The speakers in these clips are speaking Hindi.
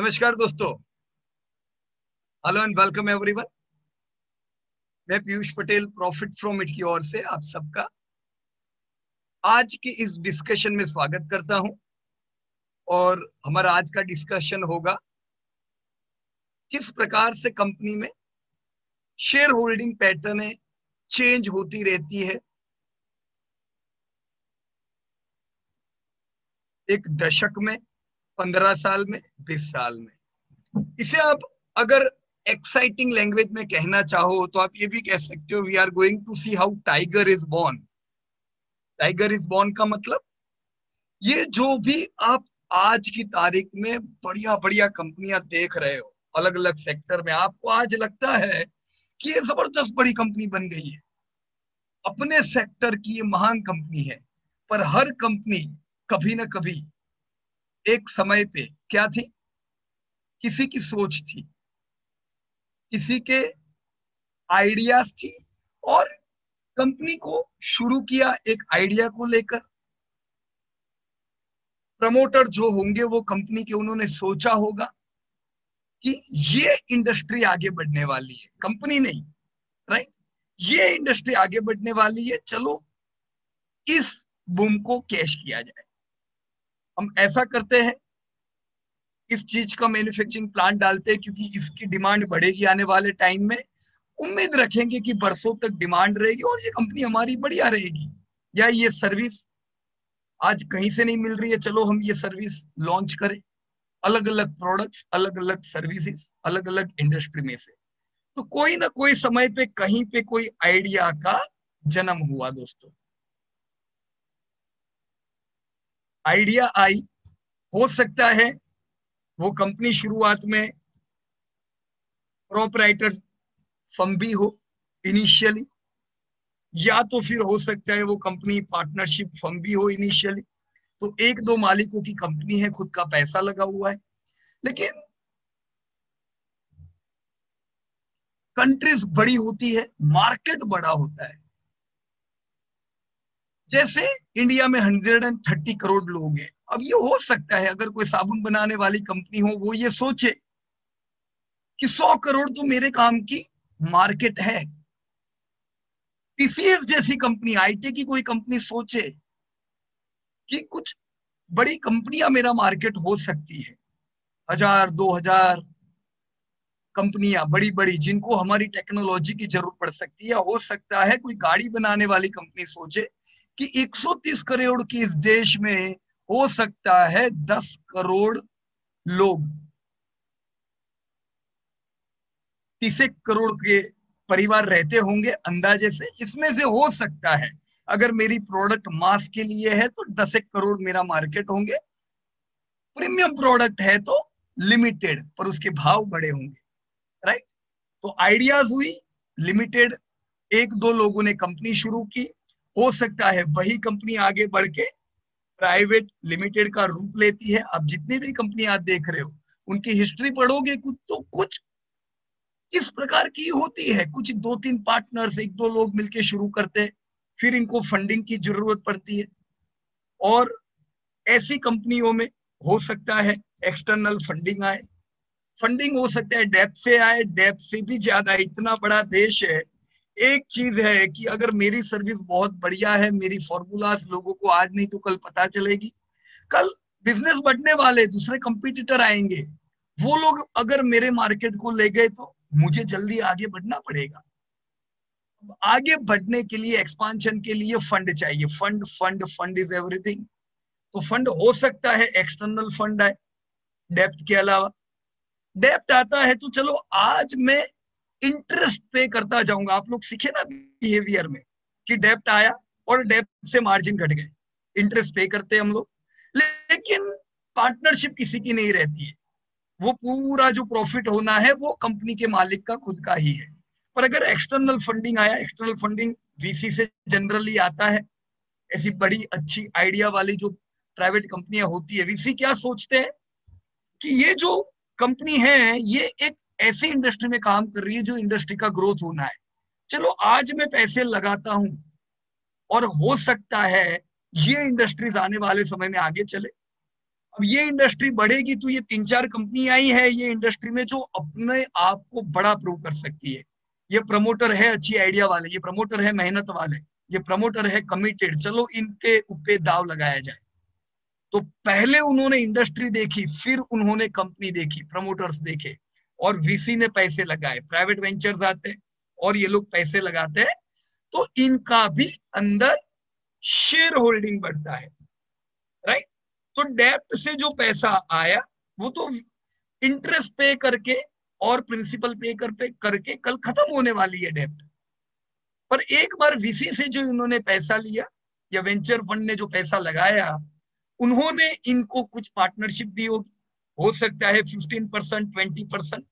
नमस्कार दोस्तों। Hello and welcome everyone. मैं Piyush Patel profit from it की ओर से आप सबका आज की इस डिस्कशन में स्वागत करता हूं। और हमारा आज का डिस्कशन होगा किस प्रकार से कंपनी में शेयर होल्डिंग पैटर्न चेंज होती रहती है एक दशक में, 15 साल में, 20 साल में। इसे आप अगर एक्साइटिंग लैंग्वेज में कहना चाहो तो आप ये भी कह सकते हो, we are going to see how tiger is born. Tiger is born का मतलब ये जो भी आप आज की तारीख में बढ़िया बढ़िया कंपनियां देख रहे हो अलग अलग सेक्टर में, आपको आज लगता है कि ये जबरदस्त बड़ी कंपनी बन गई है, अपने सेक्टर की ये महान कंपनी है। पर हर कंपनी कभी ना कभी एक समय पे क्या थी, किसी की सोच थी, किसी के आइडियाज थी, और कंपनी को शुरू किया एक आइडिया को लेकर। प्रमोटर जो होंगे वो कंपनी के, उन्होंने सोचा होगा कि ये इंडस्ट्री आगे बढ़ने वाली है, कंपनी नहीं, राइट। ये इंडस्ट्री आगे बढ़ने वाली है, चलो इस बूम को कैश किया जाए। हम ऐसा करते हैं, इस चीज का मैन्युफैक्चरिंग प्लांट डालते हैं क्योंकि इसकी डिमांड बढ़ेगी आने वाले टाइम में। उम्मीद रखेंगे कि बरसों तक डिमांड रहेगी और ये कंपनी हमारी बढ़िया रहेगी। या ये सर्विस आज कहीं से नहीं मिल रही है, चलो हम ये सर्विस लॉन्च करें। अलग अलग प्रोडक्ट्स, अलग अलग सर्विसेज, अलग अलग इंडस्ट्री में से तो कोई ना कोई समय पे कहीं पे कोई आइडिया का जन्म हुआ दोस्तों। आइडिया आई, हो सकता है वो कंपनी शुरुआत में प्रोपराइटर फर्म भी हो इनिशियली, या तो फिर हो सकता है वो कंपनी पार्टनरशिप फर्म भी हो इनिशियली। तो एक दो मालिकों की कंपनी है, खुद का पैसा लगा हुआ है। लेकिन कंट्रीज बड़ी होती है, मार्केट बड़ा होता है। जैसे इंडिया में 130 करोड़ लोग हैं। अब ये हो सकता है अगर कोई साबुन बनाने वाली कंपनी हो, वो ये सोचे कि 100 करोड़ तो मेरे काम की मार्केट है। टीसीएस जैसी कंपनी, आईटी की कोई कंपनी सोचे कि कुछ बड़ी कंपनियां मेरा मार्केट हो सकती है, 1000 2000 कंपनियां बड़ी बड़ी जिनको हमारी टेक्नोलॉजी की जरूरत पड़ सकती है। हो सकता है कोई गाड़ी बनाने वाली कंपनी सोचे कि 130 करोड़ की इस देश में हो सकता है 10 करोड़ लोग, 30 करोड़ के परिवार रहते होंगे अंदाजे से। इसमें से हो सकता है अगर मेरी प्रोडक्ट मास के लिए है तो 10 करोड़ मेरा मार्केट होंगे। प्रीमियम प्रोडक्ट है तो लिमिटेड, पर उसके भाव बड़े होंगे, राइट। तो आइडियाज हुई लिमिटेड, एक दो लोगों ने कंपनी शुरू की। हो सकता है वही कंपनी आगे बढ़ के प्राइवेट लिमिटेड का रूप लेती है। अब जितनी भी कंपनी आप देख रहे हो उनकी हिस्ट्री पढ़ोगे कुछ तो कुछ इस प्रकार की होती है। कुछ दो तीन पार्टनर्स, एक दो लोग मिलके शुरू करते हैं, फिर इनको फंडिंग की जरूरत पड़ती है। और ऐसी कंपनियों में हो सकता है एक्सटर्नल फंडिंग आए। फंडिंग हो सकता है डेब्ट से आए, डेब्ट से भी ज्यादा, इतना बड़ा देश है। एक चीज है कि अगर मेरी सर्विस बहुत बढ़िया है, मेरी फॉर्मूलाज लोगों को आज नहीं तो कल पता चलेगी, कल बिजनेस बढ़ने वाले दूसरे कंपटीटर आएंगे, वो लोग अगर मेरे मार्केट को ले गए तो मुझे जल्दी आगे बढ़ना पड़ेगा। आगे बढ़ने के लिए, एक्सपांशन के लिए फंड चाहिए। Fund fund fund is everything. तो फंड हो सकता है एक्सटर्नल फंड आए डेप्ट के अलावा। डेप्ट आता है तो चलो आज मैं इंटरेस्ट पे करता जाऊंगा। आप लोग सीखे ना बिहेवियर में कि डेप्ट आया और डेप्ट से मार्जिन घट गए, इंटरेस्ट पे करते हम लोग। लेकिन पार्टनरशिप किसी की नहीं रहती है, वो पूरा जो प्रॉफिट होना है वो कंपनी के मालिक का खुद का ही है। पर अगर एक्सटर्नल फंडिंग आया, एक्सटर्नल फंडिंग वीसी से जनरली आता है। ऐसी बड़ी अच्छी आइडिया वाली जो प्राइवेट कंपनियां होती है, वीसी क्या सोचते हैं कि ये जो कंपनी है ये एक ऐसी इंडस्ट्री में काम कर रही है जो इंडस्ट्री का ग्रोथ होना है। चलो आज मैं पैसे लगाता हूं और हो सकता है ये इंडस्ट्रीज आने वाले समय में आगे चले। अब ये इंडस्ट्री बढ़ेगी तो ये 3-4 कंपनी आई है ये इंडस्ट्री में जो अपने आप को बड़ा प्रूव कर सकती है। ये प्रमोटर है अच्छी आइडिया वाले, ये प्रमोटर है मेहनत वाले, ये प्रमोटर है कमिटेड, चलो इनके ऊपर दाव लगाया जाए। तो पहले उन्होंने इंडस्ट्री देखी, फिर उन्होंने कंपनी देखी, प्रमोटर्स देखे, और वीसी ने पैसे लगाए, प्राइवेट वेंचर्स आते और ये लोग पैसे लगाते हैं, तो इनका भी अंदर शेयर होल्डिंग बढ़ता है, राइट। तो डेप्ट से जो पैसा आया वो तो इंटरेस्ट पे करके और प्रिंसिपल पे करके कल खत्म होने वाली है डेप्ट। पर एक बार वीसी से जो इन्होंने पैसा लिया या वेंचर फंड ने जो पैसा लगाया, उन्होंने इनको कुछ पार्टनरशिप दी होगी, हो सकता है 15%, 20%,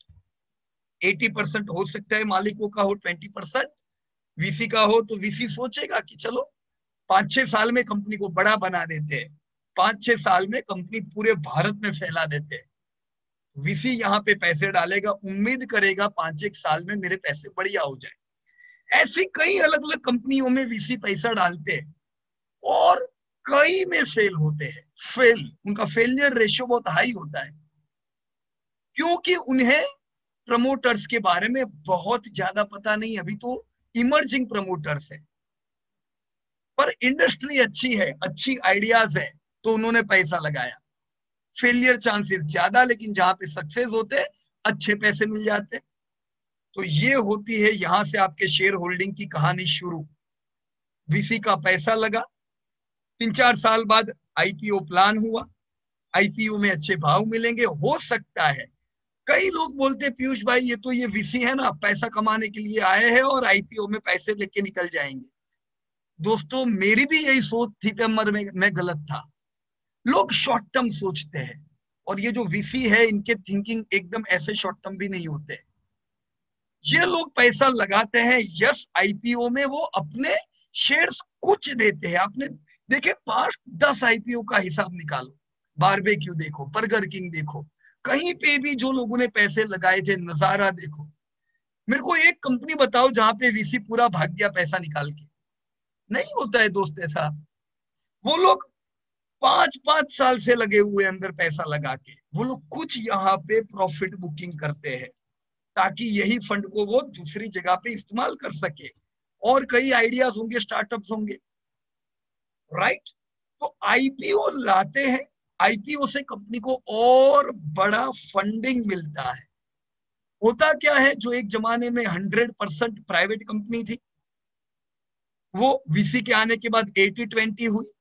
80% हो सकता है मालिकों का हो, 20% वीसी का हो। तो वीसी सोचेगा कि चलो 5-6 साल में कंपनी को बड़ा बना देते हैं, 5-6 साल में कंपनी पूरे भारत में फैला देते हैं। वीसी यहाँ पे पैसे डालेगा, उम्मीद करेगा 5-1 साल में मेरे पैसे बढ़िया हो जाए। ऐसी कई अलग अलग कंपनियों में वीसी पैसा डालते हैं और कई में फेल होते हैं। उनका फेलियर रेशियो बहुत हाई होता है, क्योंकि उन्हें प्रमोटर्स के बारे में बहुत ज्यादा पता नहीं, अभी तो इमर्जिंग प्रमोटर्स है। पर इंडस्ट्री अच्छी है, अच्छी आइडियाज है, तो उन्होंने पैसा लगाया। फेलियर चांसेस ज्यादा, लेकिन जहां पे सक्सेस होते अच्छे पैसे मिल जाते। तो ये होती है यहां से आपके शेयर होल्डिंग की कहानी शुरू। वीसी का पैसा लगा, 3-4 साल बाद आईपीओ प्लान हुआ, आईपीओ में अच्छे भाव मिलेंगे, हो सकता है। कई लोग बोलते पीयूष भाई ये वीसी है ना, पैसा कमाने के लिए आए हैं और आईपीओ में पैसे लेके निकल जाएंगे। दोस्तों मेरी भी यही सोच थी, पर मैं गलत था। लोग शॉर्ट टर्म सोचते हैं, और ये जो वीसी है इनके थिंकिंग एकदम ऐसे शॉर्ट टर्म भी नहीं होते। ये लोग पैसा लगाते हैं, यस आईपीओ में वो अपने शेयर्स कुछ देते हैं। आपने देखे पास्ट 10 आईपीओ का हिसाब निकालो, बारबेक्यू देखो, बर्गर किंग देखो, कहीं पे भी जो लोगों ने पैसे लगाए थे, नजारा देखो। मेरे को एक कंपनी बताओ जहां पे वीसी पूरा भाग गया पैसा निकाल के। नहीं होता है दोस्त ऐसा। वो लोग 5-5 साल से लगे हुए अंदर पैसा लगा के, वो लोग कुछ यहाँ पे प्रॉफिट बुकिंग करते हैं, ताकि यही फंड को वो दूसरी जगह पे इस्तेमाल कर सके। और कई आइडियाज होंगे, स्टार्टअप्स होंगे, राइट। तो आईपीओ लाते हैं, आईपीओ से कंपनी को और बड़ा फंडिंग मिलता है। होता क्या है, जो एक जमाने में 100% प्राइवेट कंपनी थी, वो वीसी के आने के बाद 80-20 हुई।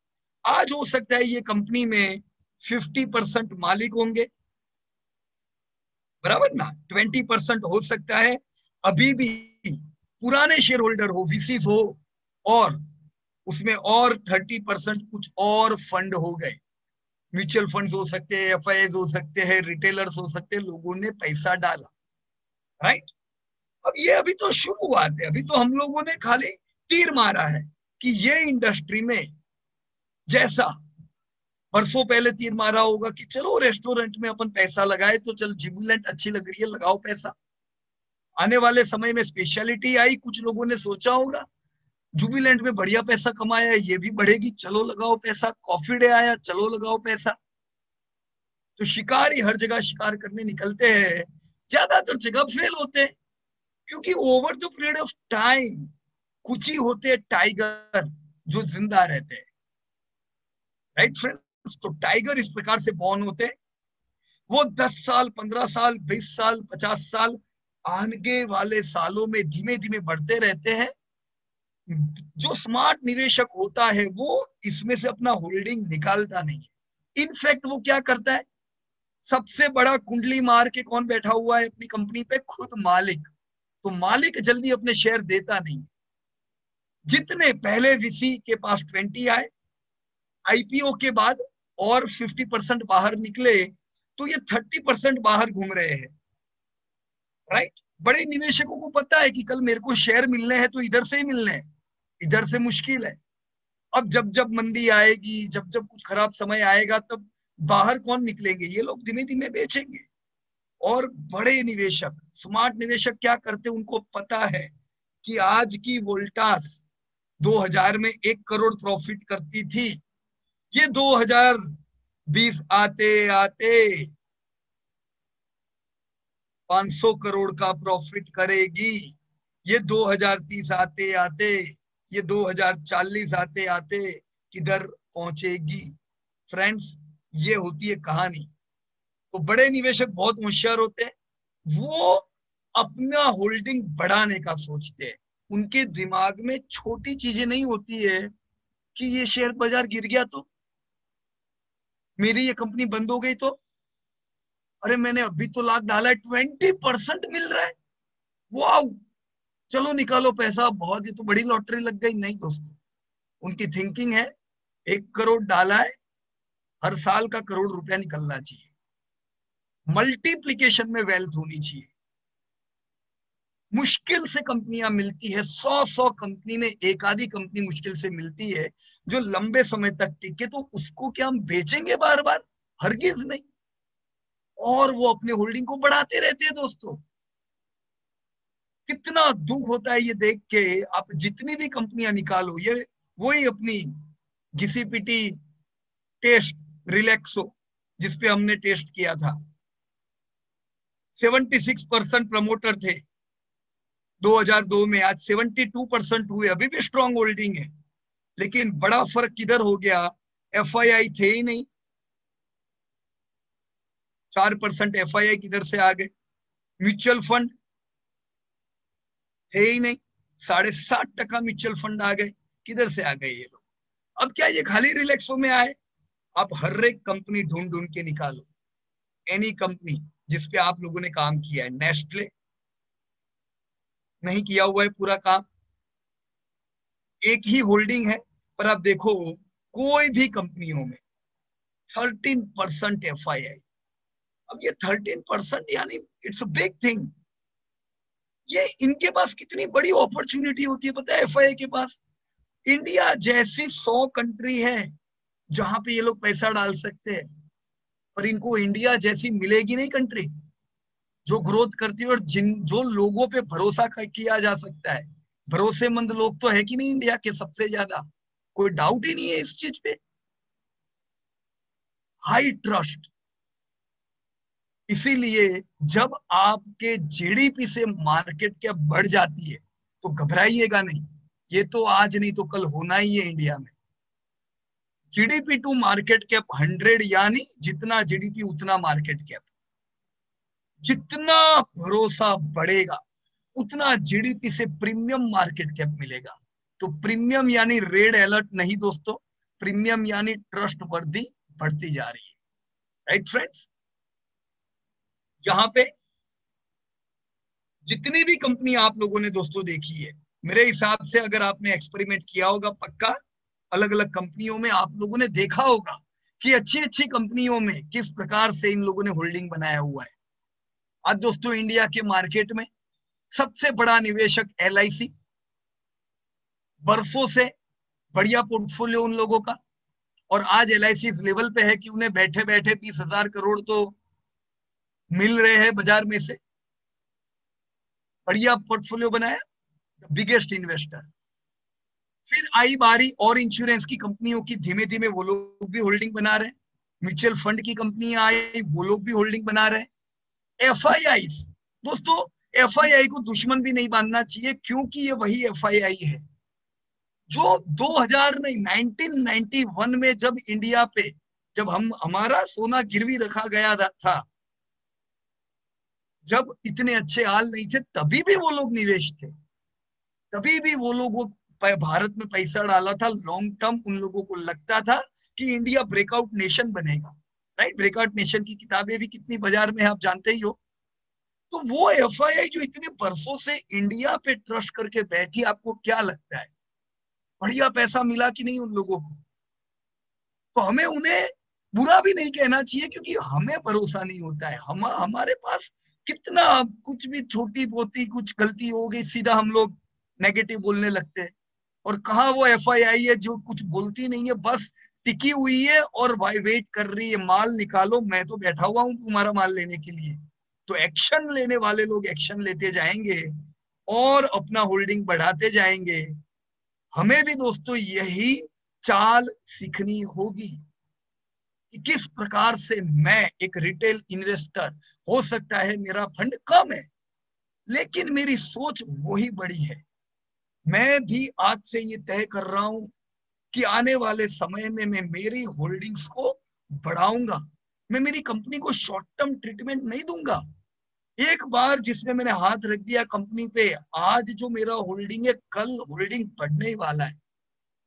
आज हो सकता है ये कंपनी में 50% मालिक होंगे, बराबर ना, 20% हो सकता है अभी भी पुराने शेयर होल्डर हो, वीसीज हो, और उसमें और 30% कुछ और फंड हो गए। म्यूचुअल फंड्स हो सकते हैं, एफआईएस हो सकते हैं, रिटेलर्स हो सकते हैं, लोगों ने पैसा डाला, राइट। अब ये अभी तो शुरुआत है, अभी तो हम लोगों ने खाली तीर मारा है कि ये इंडस्ट्री में जैसा बरसों पहले तीर मारा होगा कि चलो रेस्टोरेंट में अपन पैसा लगाए, तो चल जुबिलेंट अच्छी लग रही है, लगाओ पैसा। आने वाले समय में स्पेशलिटी आई, कुछ लोगों ने सोचा होगा जुबिलेंट में बढ़िया पैसा कमाया है, ये भी बढ़ेगी, चलो लगाओ पैसा। कॉफी डे आया, चलो लगाओ पैसा। तो शिकारी हर जगह शिकार करने निकलते हैं, ज्यादातर जगह फेल होते हैं, क्योंकि over the period of time कुछ ही होते हैं टाइगर जो जिंदा रहते हैं, राइट फ्रेंड्स। तो टाइगर इस प्रकार से बॉर्न होते हैं, वो 10 साल, 15 साल, 20 साल, 50 साल आगे वाले सालों में धीमे धीमे बढ़ते रहते हैं। जो स्मार्ट निवेशक होता है वो इसमें से अपना होल्डिंग निकालता नहीं है। इनफैक्ट वो क्या करता है, सबसे बड़ा कुंडली मार के कौन बैठा हुआ है अपनी कंपनी पे, खुद मालिक। तो मालिक जल्दी अपने शेयर देता नहीं। जितने पहले वीसी के पास 20 आए, आईपीओ के बाद और 50% बाहर निकले, तो ये 30% बाहर घूम रहे हैं, राइट। बड़े निवेशकों को पता है कि कल मेरे को शेयर मिलने हैं तो इधर से ही मिलने हैं, इधर से मुश्किल है। अब जब जब मंदी आएगी, जब जब कुछ खराब समय आएगा, तब बाहर कौन निकलेंगे, ये लोग धीमे धीमे बेचेंगे। और बड़े निवेशक, स्मार्ट निवेशक क्या करते हैं, उनको पता है कि आज की वोल्टास 2000 में 1 करोड़ प्रॉफिट करती थी, ये 20 आते आते 500 करोड़ का प्रॉफिट करेगी। ये 2030 आते आते, ये 2040 आते आते किधर पहुंचेगी। फ्रेंड्स, ये होती है कहानी। तो बड़े निवेशक बहुत होशियार होते हैं, वो अपना होल्डिंग बढ़ाने का सोचते हैं। उनके दिमाग में छोटी चीजें नहीं होती है कि ये शेयर बाजार गिर गया तो, मेरी ये कंपनी बंद हो गई तो, अरे मैंने अभी तो लाख डाला है, 20% मिल रहा है, वाह, चलो निकालो पैसा, बहुत ही तो बड़ी लॉटरी लग गई। नहीं दोस्तों, उनकी थिंकिंग है 1 करोड़ डाला है, हर साल का करोड़ रुपया निकलना चाहिए, मल्टीप्लीकेशन में वेल्थ होनी चाहिए। मुश्किल से कंपनियां मिलती है, 100 कंपनी में एक आधी कंपनी मुश्किल से मिलती है जो लंबे समय तक टिके, तो उसको क्या हम बेचेंगे बार बार? हरगिज नहीं। और वो अपने होल्डिंग को बढ़ाते रहते हैं दोस्तों। कितना दुख होता है ये देख के। आप जितनी भी कंपनियां निकालो, ये वही अपनी घिसी पिटी टेस्ट, रिलैक्सो, जिसपे हमने टेस्ट किया था, 76% प्रमोटर थे 2002 में, आज 72% हुए, अभी भी स्ट्रॉन्ग होल्डिंग है। लेकिन बड़ा फर्क किधर हो गया, एफआईआई थे ही नहीं, 4% एफआईआई किधर से आ गए, म्यूचुअल फंड थे ही नहीं, 60.5% म्यूचुअल फंड आ गए, किधर से आ गए ये लोग। अब क्या ये खाली रिलैक्सो में आए? आप हर एक कंपनी ढूंढ ढूंढ के निकालो, एनी कंपनी जिसपे आप लोगों ने काम किया है। नेस्टले नहीं किया हुआ है पूरा काम, एक ही होल्डिंग है, पर आप देखो कोई भी कंपनियों में 13% एफआईआई। अब ये 13% यानी इट्स अ बिग थिंग। ये इनके पास कितनी बड़ी अपॉर्चुनिटी होती है पता है एफआईआई के पास। इंडिया जैसी 100 कंट्री है जहां पे ये लोग पैसा डाल सकते हैं, पर इनको इंडिया जैसी मिलेगी नहीं कंट्री जो ग्रोथ करती है और जिन जो लोगों पे भरोसा किया जा सकता है। भरोसेमंद लोग तो है कि नहीं इंडिया के सबसे ज्यादा, कोई डाउट ही नहीं है इस चीज पे। High trust. इसीलिए जब आपके जीडीपी से मार्केट कैप बढ़ जाती है तो घबराइएगा नहीं, ये तो आज नहीं तो कल होना ही है इंडिया में। जीडीपी टू मार्केट कैप 100, यानी जितना जीडीपी उतना मार्केट कैप। जितना भरोसा बढ़ेगा उतना जीडीपी से प्रीमियम मार्केट कैप मिलेगा। तो प्रीमियम यानी रेड अलर्ट नहीं दोस्तों, प्रीमियम यानी ट्रस्ट वर्दी बढ़ती जा रही है। राइट फ्रेंड्स, यहाँ पे जितनी भी कंपनी आप लोगों ने दोस्तों देखी है, मेरे हिसाब से अगर आपने एक्सपेरिमेंट किया होगा पक्का, अलग अलग कंपनियों में आप लोगों ने देखा होगा कि अच्छी अच्छी कंपनियों में किस प्रकार से इन लोगों ने होल्डिंग बनाया हुआ है। आज दोस्तों इंडिया के मार्केट में सबसे बड़ा निवेशक एलआईसी, बरसों से बढ़िया पोर्टफोलियो उन लोगों का, और आज एलआईसी इस लेवल पे है कि उन्हें बैठे बैठे 30,000 करोड़ तो मिल रहे हैं बाजार में से। बढ़िया पोर्टफोलियो बनाया, बिगेस्ट इन्वेस्टर। फिर आई बारी और इंश्योरेंस की कंपनियों की, धीमे धीमे वो लोग भी होल्डिंग बना रहे हैं। म्यूचुअल फंड की कंपनियां आई, वो लोग भी होल्डिंग बना रहे हैं। एफआईआई दोस्तों, एफआईआई को दुश्मन भी नहीं मानना चाहिए, क्योंकि ये वही एफआईआई है जो 2000 नहीं 1991 में जब इंडिया पे, जब हम हमारा सोना गिरवी रखा गया था, जब इतने अच्छे हाल नहीं थे, तभी भी वो लोग निवेश थे, तभी भी वो लोग भारत में पैसा डाला था लॉन्ग टर्म। उन लोगों को लगता था कि इंडिया ब्रेकआउट नेशन बनेगा। राइट, ब्रेकआउट नेशन की किताबें भी कितनी बाजार में आप जानते ही हो। तो वो एफआईआई जो इतने बरसों से इंडिया पे ट्रस्ट करके बैठी, आपको क्या लगता है बढ़िया पैसा मिला कि नहीं उन लोगों को? तो हमें उन्हें बुरा भी नहीं कहना चाहिए, क्योंकि हमें भरोसा नहीं होता है। हमारे पास कितना, कुछ भी छोटी पोती कुछ गलती हो गई सीधा हम लोग नेगेटिव बोलने लगते हैं। और कहा वो एफआईआई है जो कुछ बोलती नहीं है, बस टिकी हुई है और भाई वेट कर रही है, माल निकालो, मैं तो बैठा हुआ हूं तुम्हारा माल लेने के लिए। तो एक्शन लेने वाले लोग एक्शन लेते जाएंगे और अपना होल्डिंग बढ़ाते जाएंगे। हमें भी दोस्तों यही चाल सीखनी होगी। कि किस प्रकार से मैं एक रिटेल इन्वेस्टर, हो सकता है मेरा फंड कम है लेकिन मेरी सोच वही बड़ी है। मैं भी आज से ये तय कर रहा हूं कि आने वाले समय में मैं मेरी होल्डिंग्स को बढ़ाऊंगा। मैं मेरी कंपनी को शॉर्ट टर्म ट्रीटमेंट नहीं दूंगा। एक बार जिसमें मैंने हाथ रख दिया कंपनी पे, आज जो मेरा होल्डिंग है कल होल्डिंग बढ़ने ही वाला है।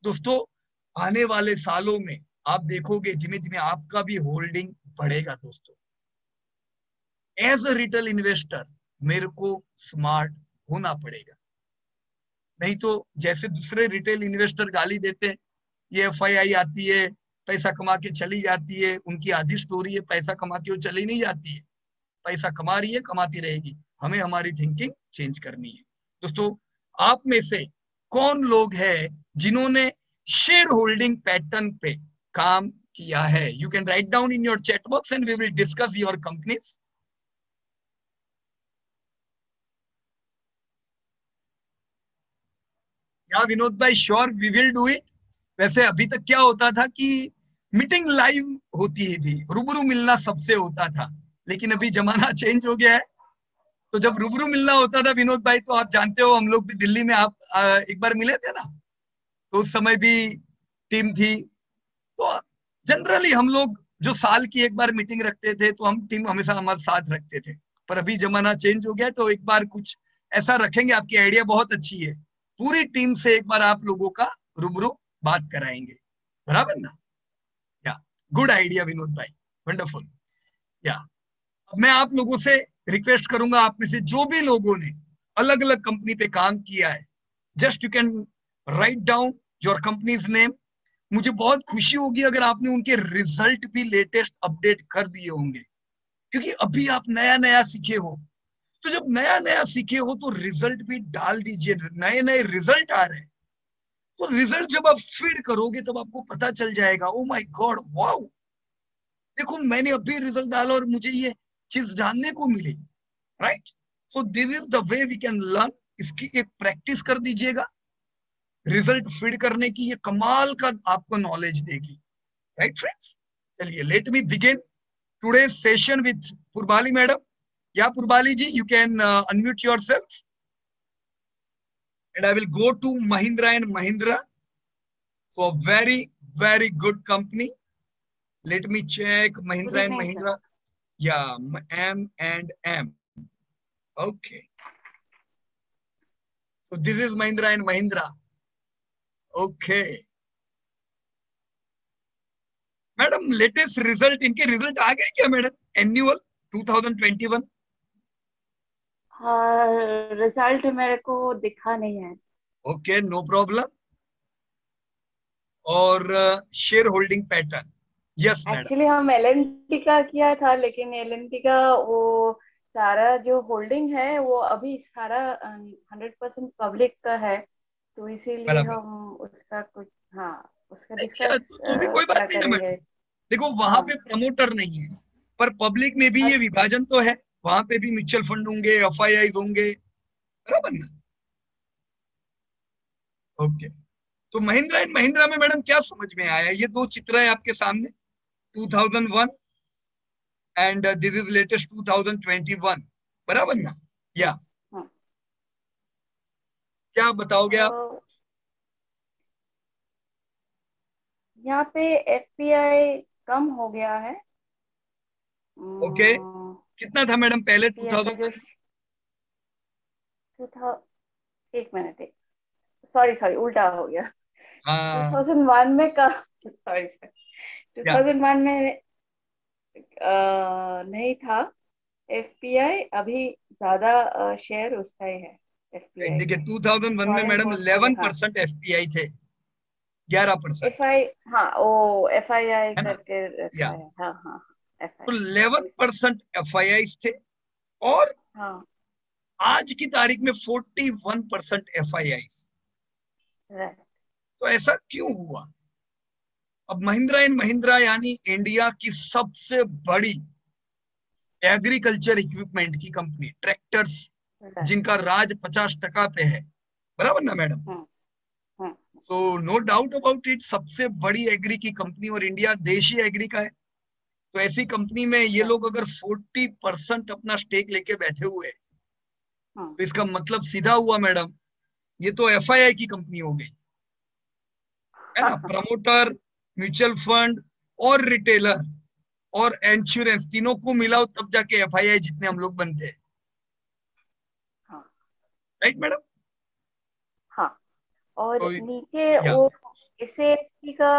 दोस्तों, आने वाले सालों में आप देखोगे धीमे धीमे आपका भी होल्डिंग बढ़ेगा। दोस्तों, एज अ रिटेल इन्वेस्टर मेरे को स्मार्ट होना पड़ेगा, नहीं तो जैसे दूसरे रिटेल इन्वेस्टर गाली देते हैं, ये एफआईआई आती है पैसा कमा के चली जाती है, उनकी आधी स्टोरी है पैसा कमा के वो चली नहीं जाती है, पैसा कमा रही है कमाती रहेगी। हमें हमारी थिंकिंग चेंज करनी है। दोस्तों, आप में से कौन लोग हैं जिन्होंने शेयर होल्डिंग पैटर्न पे काम किया है? You can write down in your chat box and we will discuss your companies. या विनोद भाई, sure we will do it. वैसे अभी तक क्या होता था कि मीटिंग लाइव होती ही थी, रूबरू मिलना सबसे होता था, लेकिन अभी जमाना चेंज हो गया है। तो जब रूबरू मिलना होता था विनोद भाई, तो आप जानते हो हम लोग भी दिल्ली में, आप एक बार मिले थे ना, तो उस समय भी टीम थी। तो जनरली हम लोग जो साल की एक बार मीटिंग रखते थे तो हम टीम हमेशा हमारे साथ रखते थे। पर अभी जमाना चेंज हो गया है, तो एक बार कुछ ऐसा रखेंगे। आपकी आइडिया बहुत अच्छी है, पूरी टीम से एक बार आप लोगों का रूबरू बात कराएंगे, बराबर ना? या गुड आइडिया विनोद भाई, वंडरफुल। या अब मैं आप लोगों से रिक्वेस्ट करूंगा, आप में से जो भी लोगों ने अलग अलग कंपनी पे काम किया है, just you can write down your companies name. मुझे बहुत खुशी होगी अगर आपने उनके रिजल्ट भी लेटेस्ट अपडेट कर दिए होंगे, क्योंकि अभी आप नया नया सीखे हो। तो जब नया नया सीखे हो तो रिजल्ट भी डाल दीजिए, नए नए रिजल्ट आ रहे हैं। तो रिजल्ट जब आप फीड करोगे तब आपको पता चल जाएगा, ओ माय गॉड, वाओ, देखो मैंने अभी रिजल्ट डाला और मुझे ये चीज जानने को मिली। Right? So this is the way we can learn. इसकी एक प्रैक्टिस कर दीजिएगा, रिजल्ट फीड करने की, ये कमाल का आपको नॉलेज देगी। Right friends? चलिए, let me begin today session with Purbali madam. या Purbali ji, you can unmute yourself and I will go to Mahindra and Mahindra. So very very good company. Let me check Good Mahindra and evening, sir. Mahindra. Yeah, M and M. Okay. So this is Mahindra and Mahindra. Okay. Madam, latest result, इनके रिजल्ट आ गए क्या मैडम? एनुअल 2021। हाँ, रिजल्ट मेरे को दिखा नहीं है। Okay, no problem. और share holding pattern, yes madam. Actually हम एलएनटी का किया था, लेकिन एलएनटी का वो सारा जो होल्डिंग है वो अभी सारा 100% पब्लिक का है, तो इसीलिए बराबर। हम उसका कुछ, हाँ, उसका क्या, डिस्कस तो भी कोई क्या बात नहीं है मैडम। करेंगे। देखो, वहां हाँ, पे प्रमोटर नहीं है, पर पब्लिक में भी ये अच्छा, विभाजन तो है। वहां पे भी म्यूचुअल फंड होंगे, एफआईआई होंगे, बराबर ना? ओके। तो महिंद्रा एंड महिंद्रा में मैडम क्या समझ में आया? ये दो चित्र है आपके सामने, 2001 एंड दिस इज लेटेस्ट 2021, बराबर ना? या हाँ, हाँ। क्या बताओगे आप? तो यहाँ पे एफपीआई कम हो गया है। ओके, कितना था मैडम पहले एफपीआई 2001 जो में? टू था, एक मिनट, एक, सॉरी सॉरी, उल्टा हो गया। हाँ, 2001 में का, सॉरी सॉरी, या 2001 में नहीं था एफपीआई। अभी ज्यादा शेयर उसका ही है, एफपीआई देखिए, का। 2001 में सॉरी मैडम बहुत सॉरी, हाँ। 11% एफपीआई थे, 11%, एफ आई, हाँ, ओ एफ आई आई है ना? करके या रखा है, हाँ हाँ, एफ आई, तो 11% एफआईआई थे, और हाँ, आज की तारीख में 41% एफआईआई। राइट, तो ऐसा क्यों हुआ? अब महिंद्रा एंड महिंद्रा यानी इंडिया की सबसे बड़ी एग्रीकल्चर इक्विपमेंट की कंपनी, ट्रैक्टर्स राइट, जिनका राज 50% पे है, बराबर ना मैडम? हाँ हाँ, so no doubt about it, सबसे बड़ी एग्री की कंपनी, और इंडिया देश ही एग्री का है। तो ऐसी कंपनी में ये लोग अगर 40% अपना स्टेक लेके बैठे हुए हैं, तो इसका मतलब सीधा हुआ मैडम, ये तो एफआईआई की कंपनी हो गई है ना। प्रमोटर, म्यूचुअल फंड और रिटेलर और इंश्योरेंस तीनों को मिलाओ तब जाके एफआईआई जितने हम लोग बनते हैं। Right madam. हाँ। और तो नीचे या वो एसएएसटी का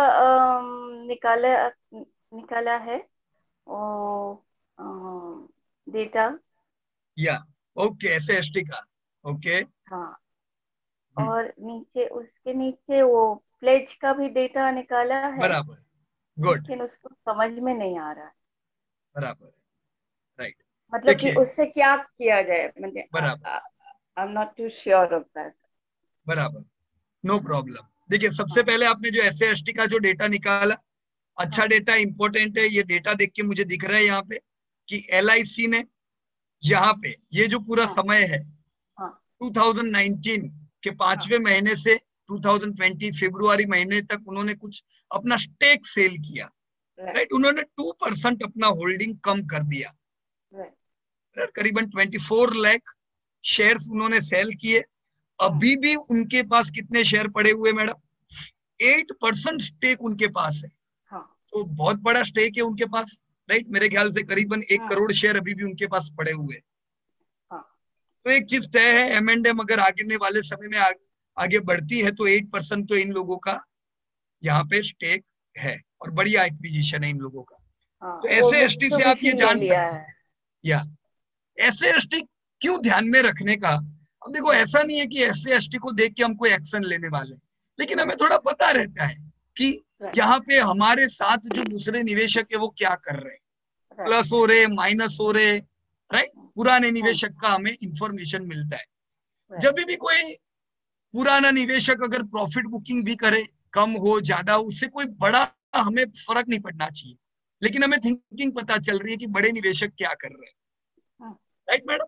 निकाला निकाला है वो डेटा। या ओके, ऐसे एसटी का ओके। हाँ। और नीचे उसके नीचे वो प्लेज का भी डेटा निकाला है, बराबर, गुड, लेकिन उसको समझ में नहीं आ रहा है। बराबर, राइट। मतलब कि देखिए, उससे क्या किया जाए, मतलब बराबर, I am not too sure of that. बराबर, नो प्रॉब्लम। देखिए, सबसे हाँ पहले आपने जो एससी एसटी का जो डेटा निकाला, अच्छा हाँ डेटा, इंपॉर्टेंट है। ये डेटा देख के मुझे दिख रहा है यहाँ पे कि एलआईसी ने यहाँ पे ये जो पूरा हाँ समय है हाँ 2019 के हाँ। 5वें महीने से 2020 फरवरी महीने तक उन्होंने कुछ अपना स्टेक सेल किया। राइट राइट, उन्होंने 2% अपना होल्डिंग कम कर दिया। राइट। करीबन 24 लाख शेयर्स उन्होंने सेल किए। अभी भी उनके पास कितने शेयर पड़े हुए मैडम? 8% स्टेक उनके पास है। हाँ तो बहुत बड़ा स्टेक है उनके पास। राइट, मेरे ख्याल से करीबन 1 करोड़ शेयर अभी भी उनके पास पड़े हुए। हाँ तो एक चीज तय है, एम अगर आगे वाले समय में आगे बढ़ती है तो 8% तो इन लोगों का यहाँ पे स्टेक है, और बढ़िया एक्विजिशन है इन लोगों का। हाँ। तो वो ऐसे एसटी से आप मित्सुबिशी ये ले जान लिया सकते है। हैं, या ऐसे एसटी क्यों ध्यान में रखने का। अब देखो, हाँ ऐसा नहीं है कि ऐसे एसटी को देख के हम कोई एक्शन लेने वाले, लेकिन हमें थोड़ा पता रहता है कि राइट यहाँ पे हमारे साथ जो दूसरे निवेशक है वो क्या कर रहे हैं, राइट। प्लस हो रहे, माइनस हो रहे। राइट, पुराने हम्म। निवेशक का हमें इंफॉर्मेशन मिलता है। राइट। जब भी कोई पुराना निवेशक अगर प्रॉफिट बुकिंग भी करे, कम हो ज्यादा हो, उससे कोई बड़ा हमें फर्क नहीं पड़ना चाहिए, लेकिन हमें थिंकिंग पता चल रही है कि बड़े निवेशक क्या कर रहे हैं। हम्म। Right madam.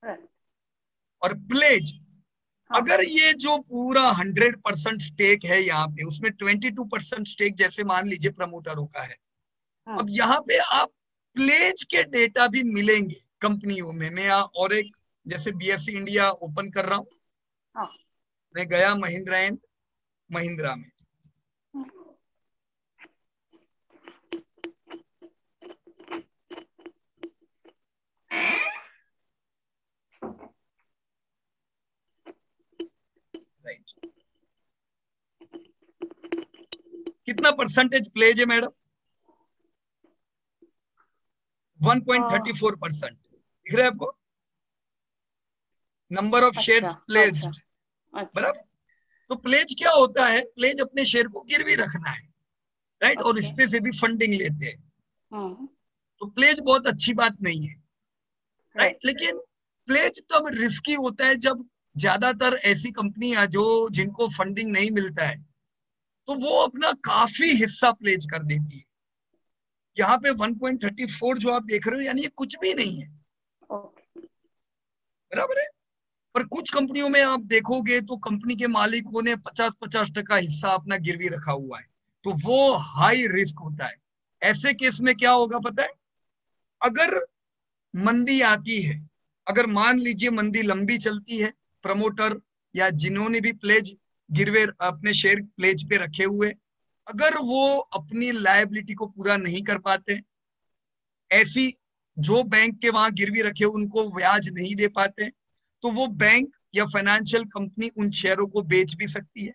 राइट। और प्लेज, हाँ अगर ये जो पूरा 100% स्टेक है यहाँ पे, उसमें 22% स्टेक जैसे मान लीजिए प्रमोटरों का है। हाँ अब यहाँ पे आप प्लेज के डेटा भी मिलेंगे कंपनियों में। मैं यहाँ और एक, जैसे बीएससी इंडिया ओपन कर रहा हूँ, हाँ। मैं गया महिंद्रा एंड महिंद्रा में। राइट, कितना परसेंटेज प्लेज है मैडम? 1.34% दिख रहा है आपको? नंबर ऑफ अच्छा शेयर्स प्लेज्ड। अच्छा अच्छा। बराबर। तो प्लेज क्या होता है? प्लेज अपने शेयर को गिरवी रखना है। राइट, और ओके। इसपे से भी फंडिंग लेते हैं। हम्म। तो प्लेज बहुत अच्छी बात नहीं है। Right, right. लेकिन प्लेज तब रिस्की होता है जब ज्यादातर ऐसी कंपनियां जो जिनको फंडिंग नहीं मिलता है, तो वो अपना काफी हिस्सा प्लेज कर देती है। यहाँ पे 1.34 जो आप देख रहे हो, यानी ये कुछ भी नहीं है। ओके। बराबर है। पर कुछ कंपनियों में आप देखोगे तो कंपनी के मालिकों ने 50-50% हिस्सा अपना गिरवी रखा हुआ है, तो वो हाई रिस्क होता है। ऐसे केस में क्या होगा पता है? अगर मंदी आती है, अगर मान लीजिए मंदी लंबी चलती है, प्रमोटर या जिन्होंने भी प्लेज गिरवे अपने शेयर प्लेज पे रखे हुए, अगर वो अपनी लायबिलिटी को पूरा नहीं कर पाते, ऐसी जो बैंक के वहां गिरवी रखे उनको ब्याज नहीं दे पाते, तो वो बैंक या फाइनेंशियल कंपनी उन शेयरों को बेच भी सकती है।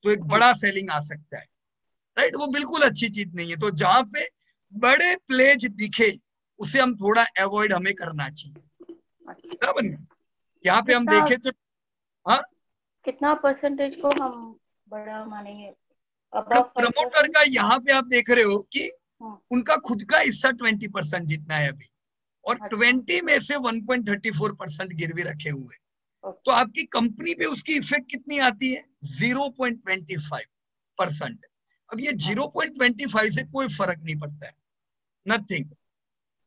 तो एक हम्म। बड़ा सेलिंग आ सकता है। राइट, वो बिल्कुल अच्छी चीज नहीं है। तो जहां पे बड़े प्लेज दिखे, उसे हम थोड़ा अवॉइड हमें करना चाहिए। अच्छा। बराबर ना? यहाँ पे हम कितना देखें तो, हाँ, कितना परसेंटेज को हम बड़ा मानेंगे? मतलब अबव फाइव प्रमोटर परसेंट का यहाँ पे आप देख रहे हो कि हाँ। उनका खुद का हिस्सा 20% जितना है अभी, और अच्छा। 20 में से 1.34% गिरवी रखे हुए। तो ओके। आपकी कंपनी पे उसकी इफेक्ट कितनी आती है? 0.25%। अब ये हाँ 0.25 से कोई फर्क नहीं पड़ता है, नथिंग।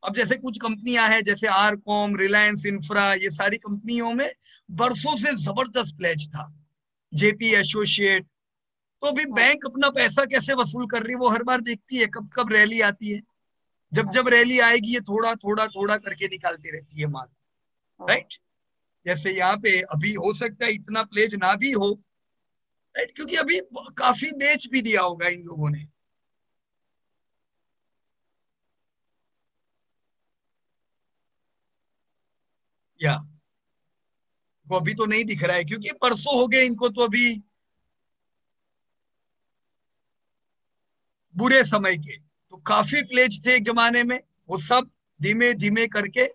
अब जैसे कुछ कंपनियां हैं, जैसे आरकॉम, रिलायंस इंफ्रा, ये सारी कंपनियों में बरसों से जबरदस्त प्लेज था, जेपी एसोसिएट। तो अभी हाँ बैंक अपना पैसा कैसे वसूल कर रही है, वो हर बार देखती है कब कब रैली आती है। जब जब रैली आएगी ये थोड़ा थोड़ा थोड़ा करके निकालती रहती है माल, राइट। जैसे यहाँ पे अभी हो सकता है इतना प्लेज ना भी हो, राइट, क्योंकि अभी काफी बेच भी दिया होगा इन लोगों ने। या वो अभी तो नहीं दिख रहा है क्योंकि परसों हो गए इनको, तो अभी बुरे समय के तो काफी प्लेज थे एक जमाने में, वो सब धीमे धीमे करके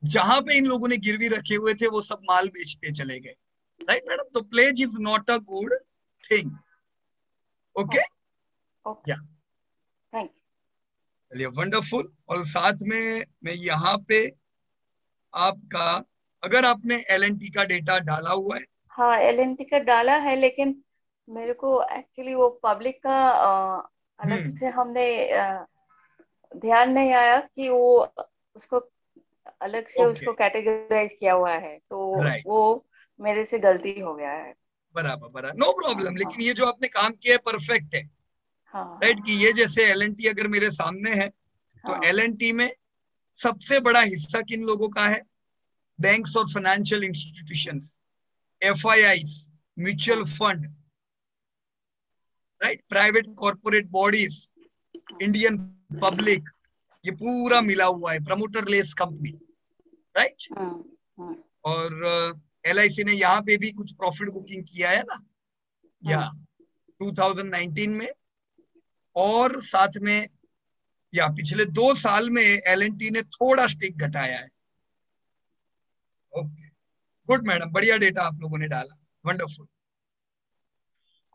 जहां पे इन लोगों ने गिरवी रखे हुए थे वो सब माल बेचते चले गए, राइट मैडम। तो pledge is not a good thing. Okay, okay, yeah thank चलिए, वंडरफुल। और साथ में मैं यहाँ पे आपका, अगर आपने एलएनटी का डेटा डाला हुआ है। हाँ, एलएनटी का डाला है, लेकिन मेरे को एक्चुअली वो पब्लिक का अलग हम्म, से हमने ध्यान नहीं आया कि वो उसको अलग से ओके, उसको कैटेगराइज किया हुआ है, तो राइट, वो मेरे से गलती हो गया है। बराबर बराबर, नो हाँ प्रॉब्लम। हाँ लेकिन ये जो आपने काम किया है परफेक्ट है, हाँ राइट। हाँ कि ये जैसे एलएनटी अगर मेरे सामने है, तो हाँ एलएनटी में सबसे बड़ा हिस्सा किन लोगों का है? बैंक्स और फाइनेंशियल इंस्टीट्यूशंस, एफआईआईस, म्यूचुअल हाँ fund, right, private corporate bodies, Indian public, ये पूरा मिला हुआ है, प्रमोटर लेस कंपनी, राइट। हाँ हाँ और एलआईसी ने यहाँ पे भी कुछ प्रॉफिट बुकिंग किया है ना, या हाँ 2019 में, और साथ में या पिछले 2 साल में एलएनटी ने थोड़ा स्टेक घटाया है। ओके, गुड मैडम, बढ़िया डेटा आप लोगों ने डाला, वंडरफुल।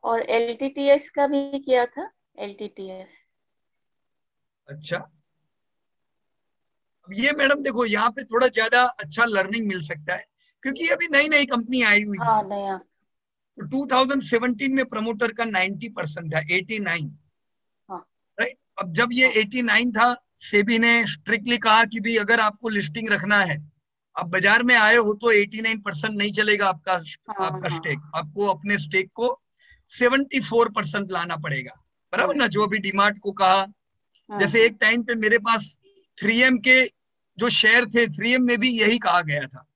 और एलटीटीएस का भी किया था, एलटीटीएस। अच्छा, अब ये मैडम देखो यहाँ पे थोड़ा ज्यादा अच्छा लर्निंग मिल सकता है, क्योंकि अभी नई नई कंपनी आई हुई है। हाँ, नया। तो 2017 में प्रमोटर का 90% था, 89, हाँ राइट। अब जब ये हाँ 89 था, सेबी ने स्ट्रिक्टली कहा कि भाई अगर आपको लिस्टिंग रखना है, आप बाजार में आए हो, तो 89% नहीं चलेगा आपका, हाँ आपका हाँ स्टेक, आपको अपने स्टेक को 74% लाना पड़ेगा, बराबर ना, जो अभी डीमार्ट को कहा। जैसे हम्म। एक टाइम पे मेरे पास 3M के जो शेयर थे, 3M में भी यही कहा गया था।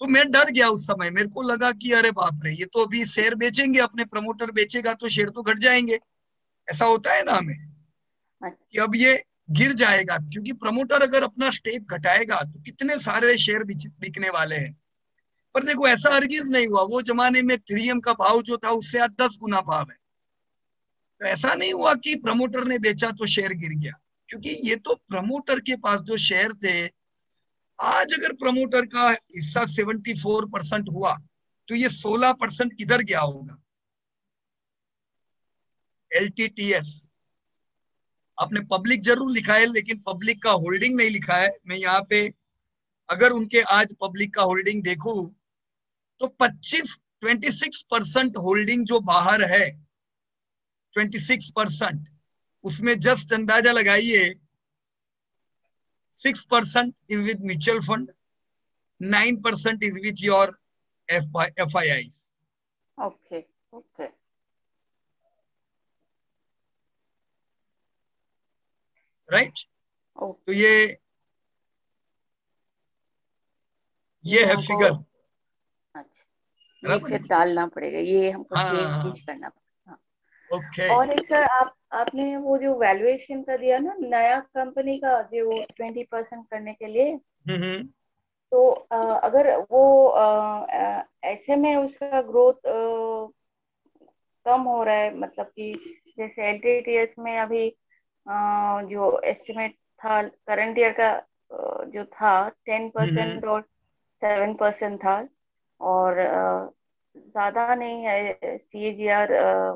तो मैं डर गया उस समय, मेरे को लगा कि अरे बाप रे, ये तो अभी शेयर बेचेंगे, अपने प्रमोटर बेचेगा तो शेयर तो घट जाएंगे। ऐसा होता है ना हमें, अच्छा। कि अब ये गिर जाएगा, क्योंकि प्रमोटर अगर अपना स्टेक घटाएगा तो कितने सारे शेयर बिकने वाले हैं। पर देखो ऐसा हरगिज नहीं हुआ, वो जमाने में 3M का भाव जो था उससे आज 10 गुना भाव है। तो ऐसा नहीं हुआ कि प्रमोटर ने बेचा तो शेयर गिर गया, क्योंकि ये तो प्रमोटर के पास जो शेयर थे, आज अगर प्रमोटर का हिस्सा 74% हुआ, तो ये 16% किधर गया होगा? एलटीटीएस, आपने पब्लिक जरूर लिखा है, लेकिन पब्लिक का होल्डिंग नहीं लिखा है। मैं यहाँ पे अगर उनके आज पब्लिक का होल्डिंग देखूं, तो 26 होल्डिंग जो बाहर है, 26%, उसमें जस्ट अंदाजा लगाइए, 6% is with mutual fund, 9% is with your FIIs, okay okay right. तो ओके। ये ये है हमको, फिगर, अच्छा, ये बराबर फिर ना। डालना पड़ेगा, ये हमको हाँ, चेंज करना पड़ेगा। हाँ। ओके, और एक सर, आपने वो जो वैल्यूएशन का दिया ना नया कंपनी का, जो 20% करने के लिए, हम्म, तो अगर वो ऐसे में उसका ग्रोथ कम हो रहा है, मतलब कि जैसे एलटीटीएस में अभी जो एस्टिमेट था करंट ईयर का, जो था 10% और 7% था, और ज्यादा नहीं है सीएजीआर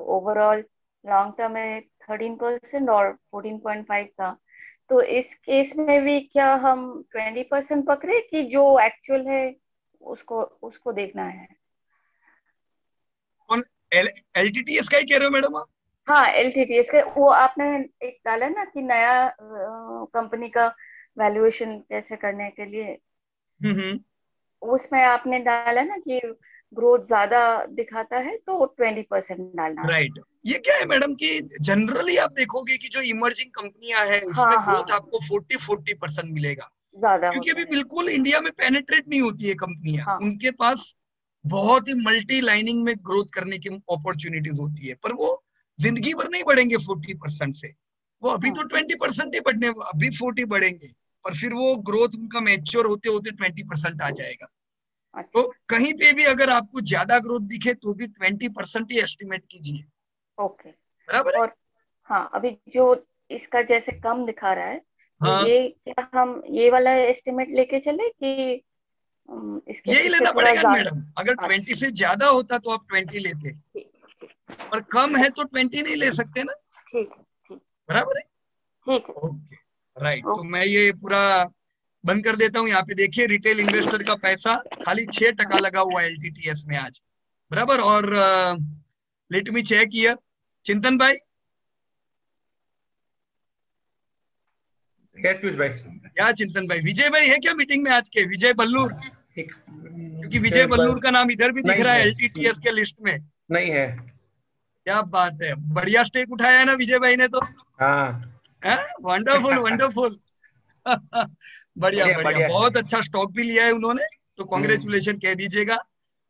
ओवरऑल लॉन्ग टर्म में 13% और 14.5 था। तो इस केस में भी क्या हम 20% पकड़े, कि जो एक्चुअल है उसको उसको देखना है? कौन? एलटीटीएस का ही कह रहे हो मैडम आप? हाँ, एलटीटीएस का वो आपने एक डाला ना कि नया कंपनी का वैल्यूएशन कैसे करने के लिए, हम्म, उसमें आपने डाला ना कि ग्रोथ ज्यादा दिखाता है तो 20% डालना है। राइट, ये क्या है मैडम कि जनरली आप देखोगे कि जो इमर्जिंग कंपनियां हैं उसमें हाँ हाँ ग्रोथ आपको 40% मिलेगा, ज्यादा क्योंकि होता अभी है। बिल्कुल इंडिया में पेनिट्रेट नहीं होती है कंपनियां, हाँ उनके पास बहुत ही मल्टी लाइनिंग में ग्रोथ करने की अपॉर्चुनिटीज होती है, पर वो जिंदगी भर नहीं बढ़ेंगे 40% से। वो अभी तो 20% ही बढ़ने, अभी 40 बढ़ेंगे, पर फिर वो ग्रोथ उनका मैच्योर होते होते 20% आ जाएगा। तो अच्छा कहीं पे भी अगर आपको ज्यादा ग्रोथ दिखे तो भी 20% ही एस्टिमेट कीजिए, ओके। बराबर है। और हाँ, अभी जो इसका जैसे कम दिखा रहा है, तो हाँ, ये क्या हम ये वाला एस्टिमेट लेके चले कि इसके यही पीछे लेना थोड़ा पड़ेगा ज्यादा? मैडम, अगर 20 अच्छा से ज्यादा होता तो आप 20 लेते, ठीक ठीक पर कम है तो 20 नहीं ले सकते ना, ठीक ठीक बराबर है। ठीक है। Okay, right. तो ओके मैं ये पूरा बंद कर देता हूँ। यहाँ पे देखिए रिटेल इन्वेस्टर का पैसा खाली 6% लगा हुआ है एलटीटीएस में आज, बराबर। और लेट मी चेक हियर, चिंतन भाई। यस पीयूष भाई। क्या चिंतन भाई, विजय भाई है क्या मीटिंग में आज के, विजय बल्लूर? एक क्योंकि विजय बल्लूर का नाम इधर भी दिख नहीं रहा है है, एलटीटीएस के लिस्ट में। नहीं है। क्या बात है, बढ़िया स्टेक उठाया है ना विजय भाई ने तो। हाँ वंडरफुल वंडरफुल। बढ़िया बढ़िया बढ़िया, बढ़िया। बहुत अच्छा स्टॉक भी लिया है उन्होंने, तो हम्म, कॉन्ग्रेचुलेशन कह दीजिएगा।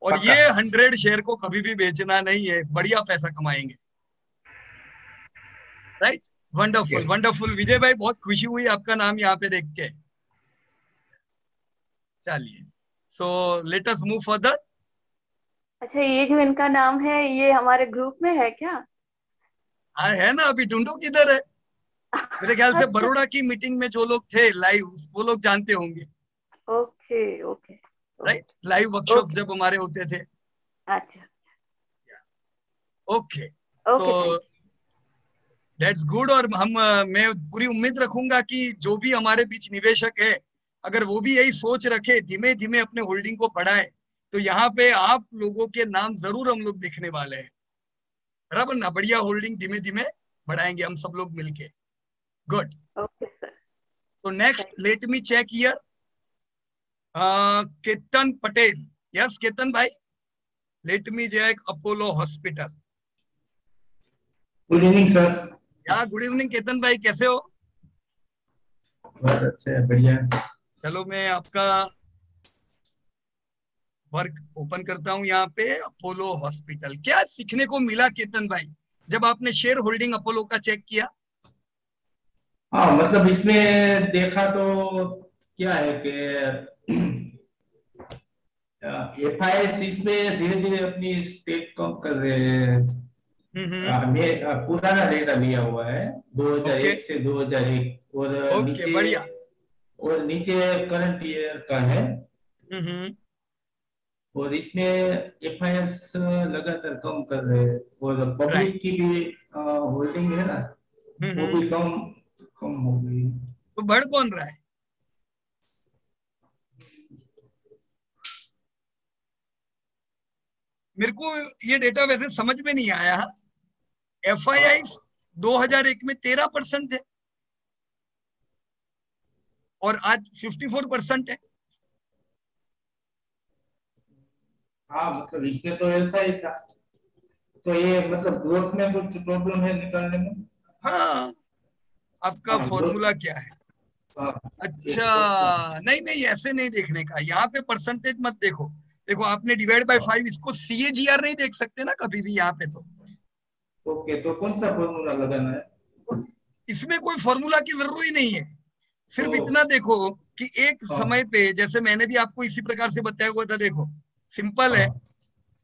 और पक्का। ये 100 शेयर को कभी भी बेचना नहीं है, बढ़िया पैसा कमाएंगे, राइट। Wonderful yes. वंडरफुल विजय भाई, बहुत खुशी हुई आपका नाम यहाँ पे देख के। चलिए, so let us move further. अच्छा, ये जो इनका नाम है ये हमारे ग्रुप में है क्या? हाँ है ना, अभी ढूंढो किधर है। मेरे ख्याल से बड़ोड़ा की मीटिंग में जो लोग थे लाइव, वो लोग जानते होंगे, okay okay right. Live workshop okay. जब हमारे होते थे। अच्छा okay, so okay thank that's good. और मैं पूरी उम्मीद रखूंगा कि जो भी हमारे बीच निवेशक है, अगर वो भी यही सोच रखे, धीमे धीमे अपने होल्डिंग को बढ़ाए, तो यहाँ पे आप लोगों के नाम जरूर हम लोग दिखने वाले हैं, बराबर ना। बढ़िया होल्डिंग धीमे धीमे बढ़ाएंगे हम सब लोग मिलके। गुड। यू। Okay sir. तो next thank let me check here, Ketan Patel. Yes Ketan भाई, let me check Apollo hospital. Good evening sir. Yeah good evening Ketan भाई, कैसे हो? बहुत अच्छे है, बढ़िया है। चलो मैं आपका वर्क ओपन करता हूं। यहाँ पे अपोलो हॉस्पिटल, क्या सीखने को मिला केतन भाई जब आपने शेयर होल्डिंग अपोलो का चेक किया? हाँ मतलब इसमें देखा तो क्या है कि एफआईएस इसमें धीरे धीरे अपनी स्टेक कम कर रहे हैं। हम्म। पुराना डेटा लिया हुआ है ओके 2001 से 2001, ओके, बढ़िया। और नीचे करंट ईयर का है। हम्म। और इसमें एफआईएस लगातार कम कर रहे हैं, और पब्लिक राइट। की भी होल्डिंग है ना, वो हम्म। भी कम कम हो गई। तो बढ़ कौन रहा है? मेरे को ये डेटा वैसे समझ में नहीं आया। एफआईआई 2001 में 13% है और आज 54% है। हाँ मतलब इसमें तो ऐसा ही था, तो ये मतलब ग्रोथ में कुछ प्रॉब्लम है निकालने में। हाँ, आपका हाँ ग्रोथ। फॉर्मूला क्या है? हाँ ये अच्छा, ग्रोथ। नहीं नहीं, ऐसे नहीं देखने का, यहाँ पे परसेंटेज मत देखो। देखो आपने डिवाइड बाय 5, इसको सीएजीआर नहीं देख सकते ना कभी भी यहाँ पे ओके, तो कौन सा फॉर्मूला लगाना है? तो इसमें कोई फॉर्मूला की जरूरत ही नहीं है। तो सिर्फ इतना देखो कि एक हाँ समय पे, जैसे मैंने भी आपको इसी प्रकार से बताया हुआ था, देखो सिंपल है। हाँ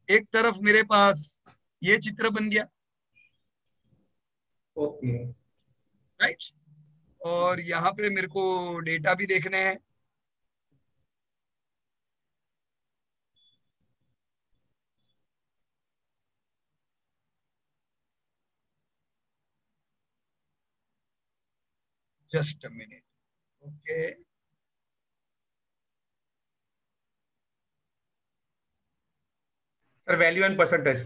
एक तरफ मेरे पास ये चित्र बन गया, ओके। राइट। और यहाँ पे मेरे को डेटा भी देखने हैं। Just a minute. Okay, sir value and percentage.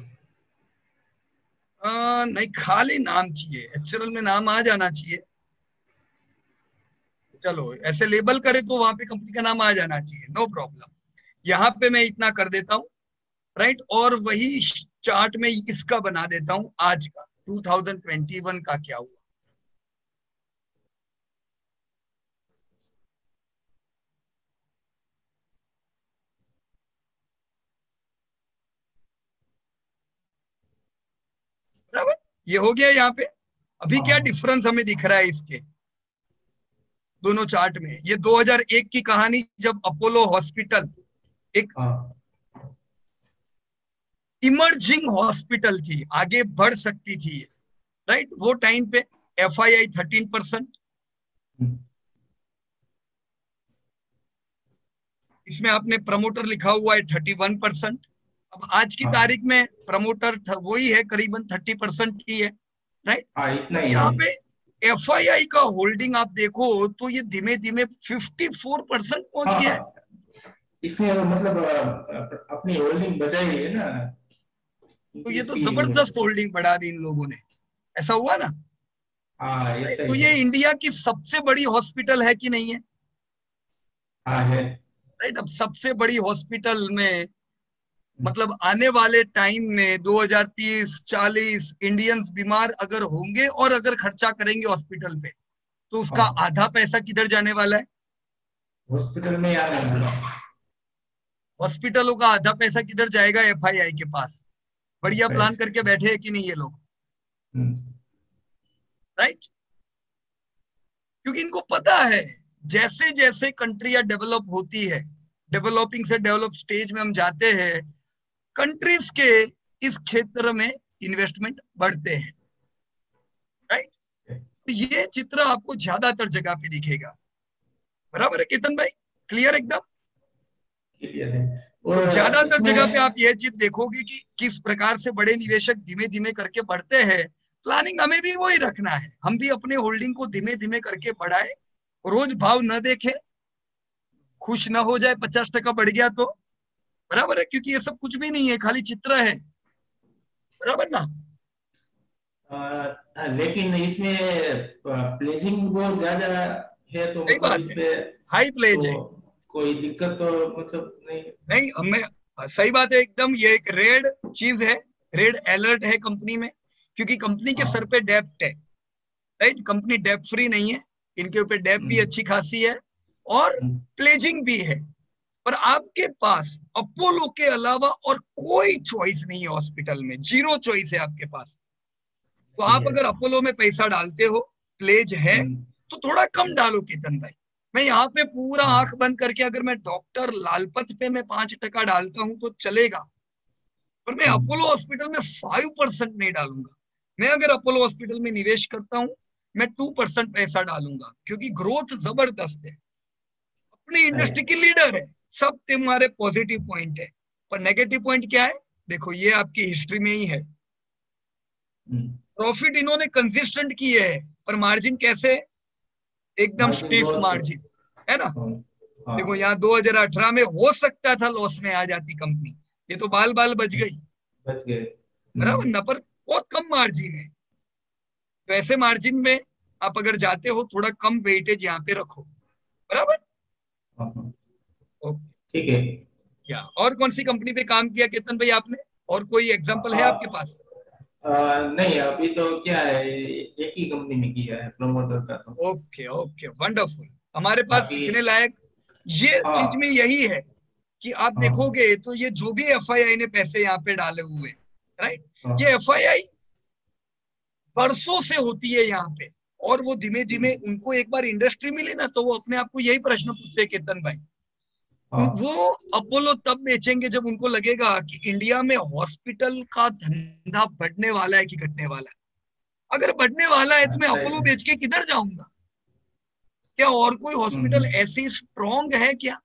नहीं, खाली नाम चाहिए, एक्चुअल में नाम आ जाना चाहिए। चलो ऐसे लेबल करे तो वहां पे कंपनी का नाम आ जाना चाहिए, नो प्रॉब्लम। यहाँ पे मैं इतना कर देता हूँ, राइट। और वही चार्ट में इसका बना देता हूँ आज का, 2021 का क्या हुआ। बराबर, ये हो गया यहाँ पे। अभी क्या डिफरेंस हमें दिख रहा है इसके दोनों चार्ट में। ये 2001 की कहानी, जब अपोलो हॉस्पिटल एक इमर्जिंग हॉस्पिटल थी, आगे बढ़ सकती थी, राइट। वो टाइम पे FII 13%, इसमें आपने प्रमोटर लिखा हुआ है 31%। अब आज की तारीख में प्रमोटर वही है, करीबन 30% की है, राइट। इतना तो ही यहाँ है। पे FII का होल्डिंग आप देखो तो ये धीमे धीमे 54% पहुंच गया है। इसने मतलब अपनी होल्डिंग बढ़ाई है ना, तो ये तो इसकी। जबरदस्त होल्डिंग बढ़ा दी इन लोगों ने, ऐसा हुआ ना। ऐसा तो ही ये है। इंडिया की सबसे बड़ी हॉस्पिटल है कि नहीं है, है। राइट। अब सबसे बड़ी हॉस्पिटल में मतलब आने वाले टाइम में 2030-40 इंडियंस बीमार अगर होंगे और अगर खर्चा करेंगे हॉस्पिटल पे, तो उसका आधा पैसा किधर जाने वाला है, हॉस्पिटल में आ रहा है। हॉस्पिटलों का आधा पैसा किधर जाएगा, FII के पास। बढ़िया प्लान करके बैठे हैं कि नहीं ये लोग, राइट। क्योंकि इनको पता है जैसे जैसे कंट्रियां डेवलप होती है, डेवलपिंग से डेवलप स्टेज में हम जाते हैं, कंट्रीज के इस क्षेत्र में इन्वेस्टमेंट बढ़ते हैं, राइट। तो ये चित्र आपको ज्यादातर जगह पे दिखेगा। बराबर है केतन भाई, क्लियर एकदम। क्लियर है। तो और ज्यादातर जगह पे इसमें आप ये चीज देखोगे कि किस प्रकार से बड़े निवेशक धीमे धीमे करके बढ़ते हैं। प्लानिंग हमें भी वही रखना है, हम भी अपने होल्डिंग को धीमे धीमे करके बढ़ाए, रोज भाव न देखे, खुश न हो जाए 50% बढ़ गया तो। बराबर है, क्योंकि ये सब कुछ भी नहीं है, खाली चित्र है, बराबर ना। लेकिन इसमें प्लेजिंग बहुत ज्यादा है, तो सही मतलब बात है, इसमें हाई प्लेज है। तो कोई दिक्कत तो मतलब नहीं। नहीं हमें, सही बात है एकदम, ये एक रेड चीज है, रेड अलर्ट है कंपनी में, क्योंकि कंपनी के सर पे डेप्ट है, राइट। कंपनी डेप फ्री नहीं है, इनके ऊपर डेप भी अच्छी खासी है और प्लेजिंग भी है। पर आपके पास अपोलो के अलावा और कोई चॉइस नहीं है हॉस्पिटल में, जीरो चॉइस है आपके पास। तो आप अगर अपोलो में पैसा डालते हो, प्लेज है, तो थोड़ा कम डालो केतन भाई। मैं यहाँ पे पूरा आंख बंद करके अगर मैं डॉक्टर लालपत पे मैं 5% डालता हूं तो चलेगा, पर मैं अपोलो हॉस्पिटल में 5% नहीं डालूंगा। मैं अगर अपोलो हॉस्पिटल में निवेश करता हूं, मैं 2% पैसा डालूंगा, क्योंकि ग्रोथ जबरदस्त है, अपनी इंडस्ट्री की लीडर है, सब तुम्हारे पॉजिटिव पॉइंट है। पर नेगेटिव पॉइंट क्या है, देखो ये आपकी हिस्ट्री में ही है। प्रॉफिट इन्होंने कंसिस्टेंट किए है, पर मार्जिन कैसे, एकदम मार्जिन स्टिफ बहुत। मार्जिन है ना। देखो यहाँ 2018 में हो सकता था लॉस में आ जाती कंपनी, ये तो बाल बाल बच गई, बच गए। बराबर ना। पर बहुत कम मार्जिन है, तो ऐसे मार्जिन में आप अगर जाते हो, थोड़ा कम वेटेज यहाँ पे रखो, बराबर। ओके, ठीक है। या और कौन सी कंपनी पे काम किया केतन भाई आपने, और कोई एग्जांपल है आपके पास। नहीं, अभी तो क्या है, एक ही कंपनी में किया है प्रमोटर का तो। Okay okay, wonderful. हमारे पास बाकी सीखने लायक ये चीज में यही है कि आप हाँ, देखोगे तो ये जो भी FII ने पैसे यहाँ पे डाले हुए, राइट, ये FII बरसों से होती है यहाँ पे, और वो धीमे धीमे उनको एक बार इंडस्ट्री मिली ना, तो वो अपने आप को यही प्रश्न पूछते केतन भाई, वो अपोलो तब बेचेंगे जब उनको लगेगा कि इंडिया में हॉस्पिटल का धंधा बढ़ने वाला है कि घटने वाला है। अगर बढ़ने वाला है तो मैं सही अपोलो है। बेच के किधर जाऊंगा। क्या और कोई हॉस्पिटल ऐसी स्ट्रॉन्ग है क्या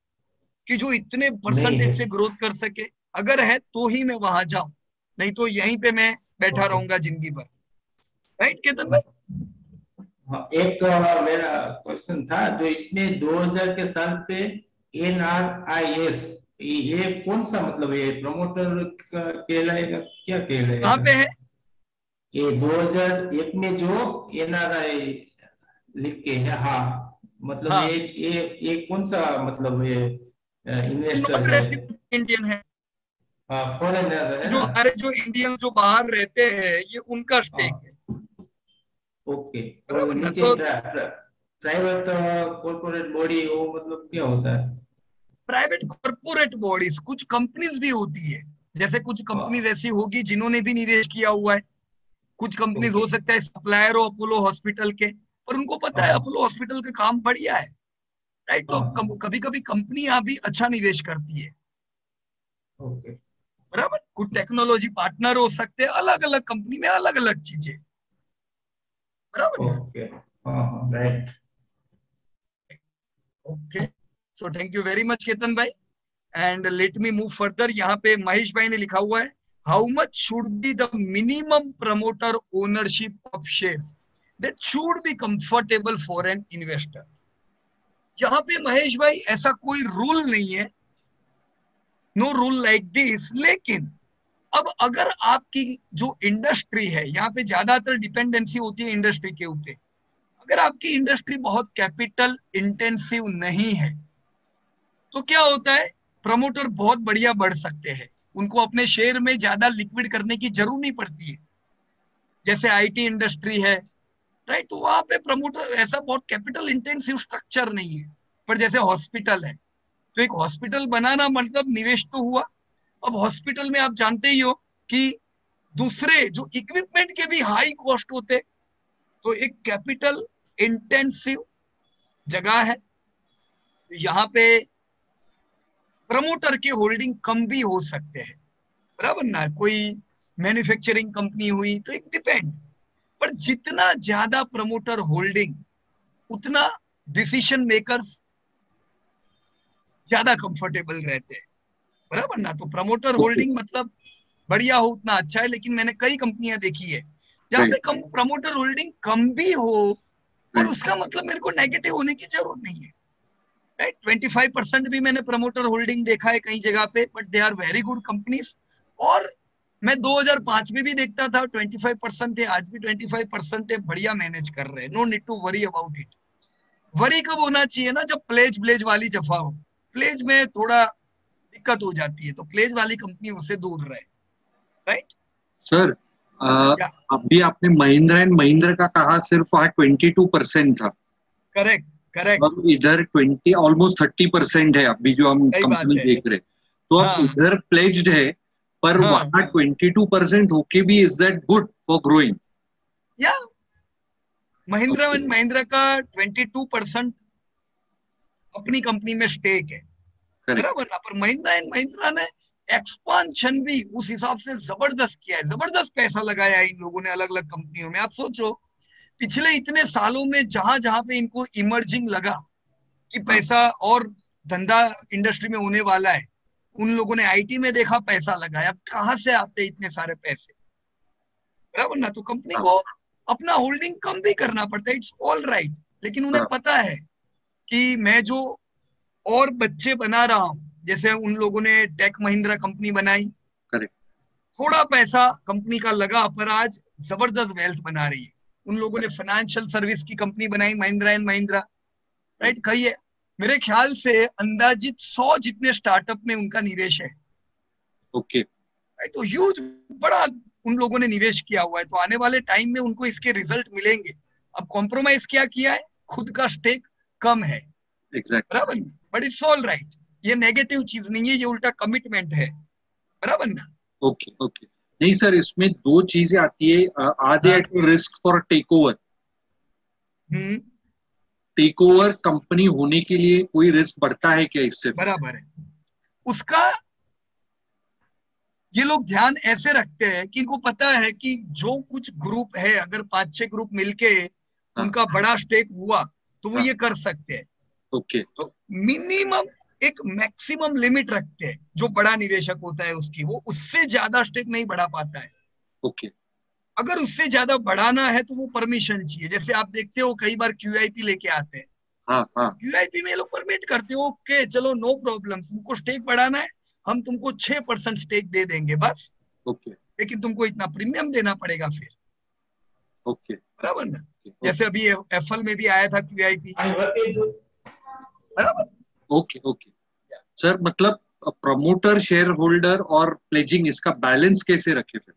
कि जो इतने नहीं परसेंटेज है। से ग्रोथ कर सके, अगर है तो ही मैं वहां जाऊं, नहीं तो यहीं पे मैं बैठा ओके। रहूंगा जिंदगी भर, राइट केतन भाई। हाँ, एक मेरा क्वेश्चन था, जो इसमें 2000 के साल पे NRIS, ये कौन सा मतलब ये प्रमोटर कहलाएगा, क्या कहाँ कहलाएगा? पे है, ये 2001 में जो NRI लिख के है, हाँ, मतलब हाँ, ये कौन सा मतलब ये इन्वेस्टर नॉन है? रेसिडेंट इंडियन है, फॉरेनर है जो ना? हमारे जो इंडियन जो बाहर रहते हैं ये उनका हाँ, स्टेक है। ओके। और बराबर ना। नीचे तो प्राइवेट कॉर्पोरेट बॉडी, वो मतलब क्या होता है? प्राइवेट कॉर्पोरेट बॉडीज कुछ कंपनीज भी होती है, जैसे कुछ कंपनीज ऐसी होगी जिन्होंने भी निवेश किया हुआ है। कुछ कंपनीज ओके। हो सकता है सप्लायर हो अपोलो हॉस्पिटल के, पर उनको पता है हाँ अपोलो हॉस्पिटल का काम बढ़िया है, राइट। तो हाँ। कभी कभी कंपनियां भी अच्छा निवेश करती है, ओके बराबर। कुछ टेक्नोलॉजी पार्टनर हो सकते हैं, अलग अलग कंपनी में अलग अलग चीजें, बराबर ना। ओके। हाँ हाँ, right. Okay, so thank you very much Ketan भाई, and let me move further. यहाँ पे महेश भाई ने लिखा हुआ है, how much should be the minimum promoter ownership of shares that should be comfortable for an investor. यहाँ पे महेश भाई ऐसा कोई रूल नहीं है, नो रूल लाइक दिस, लेकिन अब अगर आपकी जो इंडस्ट्री है, यहाँ पे ज्यादातर डिपेंडेंसी होती है इंडस्ट्री के ऊपर। अगर आपकी इंडस्ट्री बहुत कैपिटल इंटेंसिव नहीं है तो क्या होता है, प्रमोटर बहुत बढ़िया बढ़ सकते हैं, उनको अपने शेयर में ज्यादा लिक्विड करने की जरूरत नहीं पड़ती है। जैसे आईटी इंडस्ट्री है, राइट, तो वहां पे प्रमोटर ऐसा बहुत कैपिटल इंटेंसिव स्ट्रक्चर नहीं है। पर जैसे हॉस्पिटल है, तो एक हॉस्पिटल बनाना मतलब निवेश तो हुआ। अब हॉस्पिटल में आप जानते ही हो कि दूसरे जो इक्विपमेंट के भी हाई कॉस्ट होते, तो एक कैपिटल इंटेंसिव जगह है। यहाँ पे प्रमोटर के होल्डिंग कम भी हो सकते हैं, बराबर ना। कोई मैन्युफैक्चरिंग कंपनी हुई तो एक डिपेंड, पर जितना ज्यादा प्रमोटर होल्डिंग उतना डिसीजन मेकर्स ज्यादा कंफर्टेबल रहते हैं, बराबर ना। तो प्रमोटर ओके, होल्डिंग मतलब बढ़िया हो उतना अच्छा है, लेकिन मैंने कई कंपनियां देखी है जहां पे राइट कम प्रमोटर होल्डिंग कम भी हो, और राइट। उसका मतलब मेरे को नेगेटिव होने की जरूरत नहीं है, राइट। 25% भी मैंने प्रमोटर होल्डिंग देखा है कई जगह पे, but they are very good companies. और मैं 2005 में भी देखता था 25% है, आज भी 25% है, बढ़िया मैनेज कर रहे हैं, no need to worry about it. Worry कब होना चाहिए ना, जब प्लेज ब्लेज वाली जफा हो। प्लेज में थोड़ा दिक्कत हो जाती है, तो प्लेज वाली कंपनी से दूर रहे, राइट। सर, या अभी आपने महिंद्रा एंड महिंद्रा का कहा, सिर्फ वहाँ 22% था, करेक्ट करेक्ट, और इधर 20 ऑलमोस्ट 30% है अभी जो हम सही बात कंपनी है। देख रहे। तो अब हाँ इधर प्लेज्ड है, पर हाँ, वहाँ 22% होके भी is that good for growing? या महिंद्रा ओके, एंड महिंद्रा का 22% अपनी कंपनी में स्टेक है, करेक्ट। बराबर ना। पर महिंद्रा एंड महिंद्रा ने एक्सपांशन भी उस हिसाब से जबरदस्त किया है, जबरदस्त पैसा लगाया है इन लोगों ने अलग अलग कंपनियों में। आप सोचो, पिछले इतने सालों में जहां जहां पे इनको इमर्जिंग लगा कि हाँ पैसा और धंधा इंडस्ट्री में होने वाला है, उन लोगों ने आईटी में देखा पैसा लगाया। अब कहां से आते इतने सारे पैसे, बराबर ना। तो कंपनी हाँ को अपना होल्डिंग कम भी करना पड़ता है, इट्स ऑल राइट। लेकिन उन्हें हाँ, पता है कि मैं जो और बच्चे बना रहा हूं, जैसे उन लोगों ने टेक महिंद्रा कंपनी बनाई, करेक्ट। थोड़ा पैसा कंपनी का लगा, पर आज जबरदस्त वेल्थ बना रही है। उन लोगों ने फाइनेंशियल सर्विस की कंपनी बनाई, महिंद्रा एंड महिंद्रा, राइट। कही है, मेरे ख्याल से अंदाजित 100 जितने स्टार्टअप में उनका निवेश है, ओके, राइट। तो ह्यूज, बड़ा उन लोगों ने निवेश किया हुआ है, तो आने वाले टाइम में उनको इसके रिजल्ट मिलेंगे। अब कॉम्प्रोमाइज क्या किया है, खुद का स्टेक कम है, एग्जैक्ट। बराबर, बट इट्स ऑल राइट। ये नेगेटिव चीज नहीं है, ये उल्टा कमिटमेंट है, बराबर ना। Okay okay. नहीं सर, इसमें दो चीजें आती है। आर दे हाँ, at risk for take over? Hmm, take over company होने के लिए कोई रिस्क बढ़ता है क्या इससे फिर? बराबर है उसका। ये लोग ध्यान ऐसे रखते हैं कि इनको पता है कि जो कुछ ग्रुप है, अगर 5-6 ग्रुप मिलके हाँ उनका बड़ा स्टेक हुआ तो वो हाँ, ये कर सकते हैं। ओके तो मिनिमम एक मैक्सिमम लिमिट रखते हैं, जो बड़ा निवेशक होता है उसकी, वो उससे ज्यादा स्टेक नहीं बढ़ा पाता है। ओके। अगर उससे ज्यादा बढ़ाना है तो वो परमिशन चाहिए। जैसे आप देखते हो कई बार क्यूआईपी लेके आते हैं, हाँ हाँ, क्यूआईपी में ये लोग परमिट करते हो, ओके चलो नो प्रॉब्लम, तुमको स्टेक बढ़ाना है, हम तुमको 6% स्टेक दे देंगे बस, ओके लेकिन तुमको इतना प्रीमियम देना पड़ेगा फिर, ओके बराबर ना। ओके जैसे अभी एफएल में भी आया था क्यूआईपी, बराबर। Okay okay. सर, मतलब प्रमोटर शेयर होल्डर और प्लेजिंग, इसका बैलेंस कैसे रखे फिर?